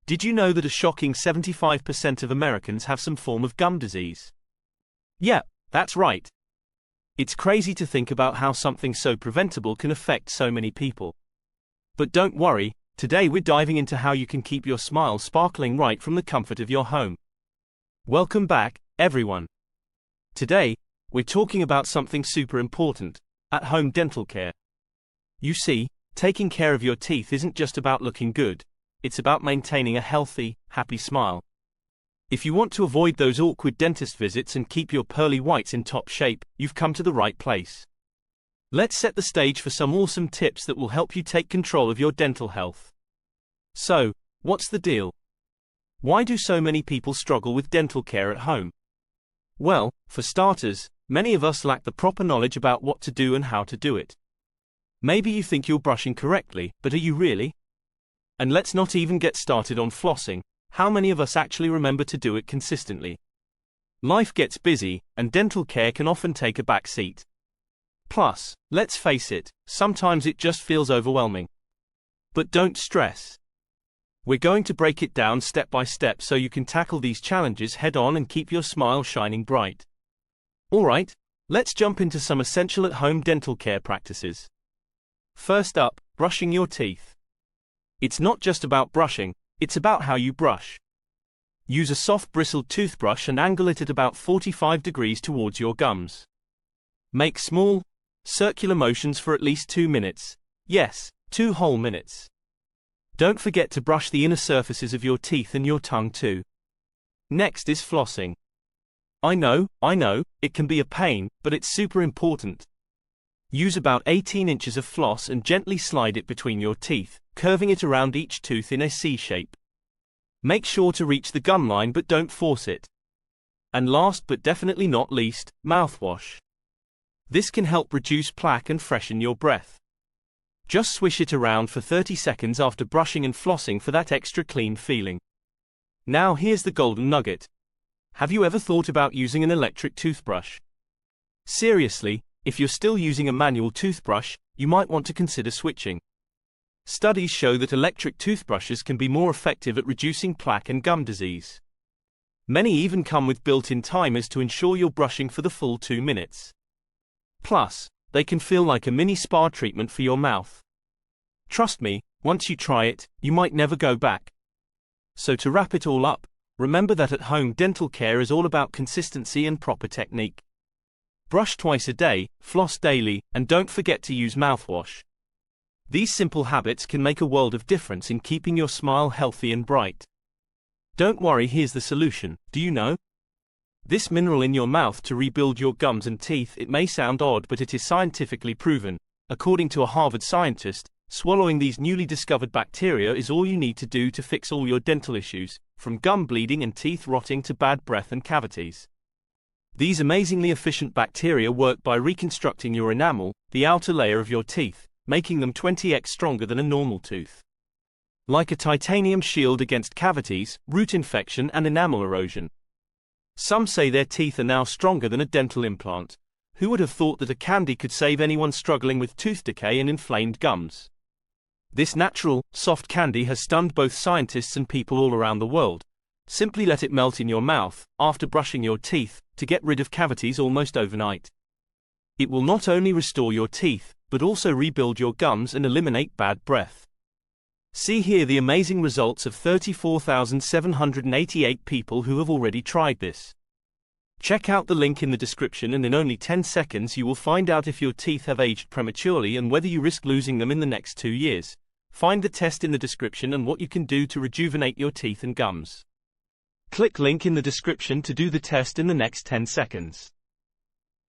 Did you know that a shocking 75% of Americans have some form of gum disease? Yeah, that's right. It's crazy to think about how something so preventable can affect so many people. But don't worry, today we're diving into how you can keep your smile sparkling right from the comfort of your home. Welcome back, everyone. Today, we're talking about something super important: at-home dental care. You see, taking care of your teeth isn't just about looking good, it's about maintaining a healthy, happy smile. If you want to avoid those awkward dentist visits and keep your pearly whites in top shape, you've come to the right place. Let's set the stage for some awesome tips that will help you take control of your dental health. So, what's the deal? Why do so many people struggle with dental care at home? Well, for starters, many of us lack the proper knowledge about what to do and how to do it. Maybe you think you're brushing correctly, but are you really? And let's not even get started on flossing. How many of us actually remember to do it consistently? Life gets busy, and dental care can often take a back seat. Plus, let's face it, sometimes it just feels overwhelming. But don't stress. We're going to break it down step by step so you can tackle these challenges head on and keep your smile shining bright. Alright, let's jump into some essential at-home dental care practices. First up, brushing your teeth. It's not just about brushing, it's about how you brush. Use a soft bristled toothbrush and angle it at about 45 degrees towards your gums. Make small, circular motions for at least 2 minutes. Yes, 2 whole minutes. Don't forget to brush the inner surfaces of your teeth and your tongue too. Next is flossing. I know, it can be a pain, but it's super important. Use about 18 inches of floss and gently slide it between your teeth, curving it around each tooth in a C shape. Make sure to reach the gum line but don't force it. And last but definitely not least, mouthwash. This can help reduce plaque and freshen your breath. Just swish it around for 30 seconds after brushing and flossing for that extra clean feeling. Now here's the golden nugget. Have you ever thought about using an electric toothbrush? Seriously, if you're still using a manual toothbrush, you might want to consider switching. Studies show that electric toothbrushes can be more effective at reducing plaque and gum disease. Many even come with built-in timers to ensure you're brushing for the full 2 minutes. Plus, they can feel like a mini spa treatment for your mouth. Trust me, once you try it, you might never go back. So to wrap it all up, remember that at-home dental care is all about consistency and proper technique. Brush twice a day, floss daily, and don't forget to use mouthwash. These simple habits can make a world of difference in keeping your smile healthy and bright. Don't worry, here's the solution. Do you know? This mineral in your mouth to rebuild your gums and teeth. It may sound odd, but it is scientifically proven. According to a Harvard scientist, swallowing these newly discovered bacteria is all you need to do to fix all your dental issues, from gum bleeding and teeth rotting to bad breath and cavities. These amazingly efficient bacteria work by reconstructing your enamel, the outer layer of your teeth, making them 20x stronger than a normal tooth. Like a titanium shield against cavities, root infection and enamel erosion. Some say their teeth are now stronger than a dental implant. Who would have thought that a candy could save anyone struggling with tooth decay and inflamed gums? This natural, soft candy has stunned both scientists and people all around the world. Simply let it melt in your mouth, after brushing your teeth, to get rid of cavities almost overnight. It will not only restore your teeth, but also rebuild your gums and eliminate bad breath. See here the amazing results of 34,788 people who have already tried this. Check out the link in the description, and in only 10 seconds you will find out if your teeth have aged prematurely and whether you risk losing them in the next 2 years. Find the test in the description and what you can do to rejuvenate your teeth and gums. Click link in the description to do the test in the next 10 seconds.